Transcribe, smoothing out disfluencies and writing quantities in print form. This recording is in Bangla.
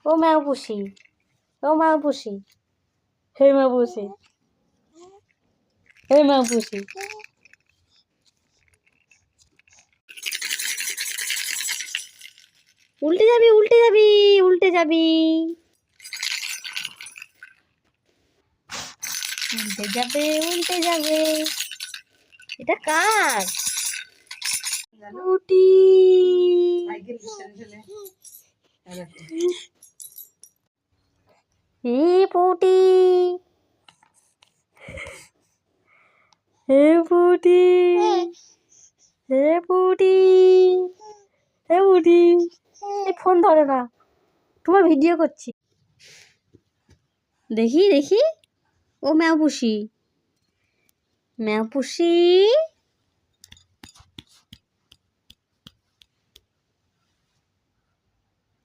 ও ম্যাও পুষি, ও ম্যাও পুষি, হে ম্যাও পুষি, হে ম্যাও পুষি। উল্টে যাবি, উল্টে যাবি, উল্টে যাবি, উল্টে যাবে, উল্টে যাবে। এটা কার? পুটি। হে পুটি, হে পুটি, হে পুটি, হে পুটি। এই ফোন ধরে না, তোমার ভিডিও করছি। দেখি দেখি, ও ম্যাও পুষি, ম্যাও পুষি।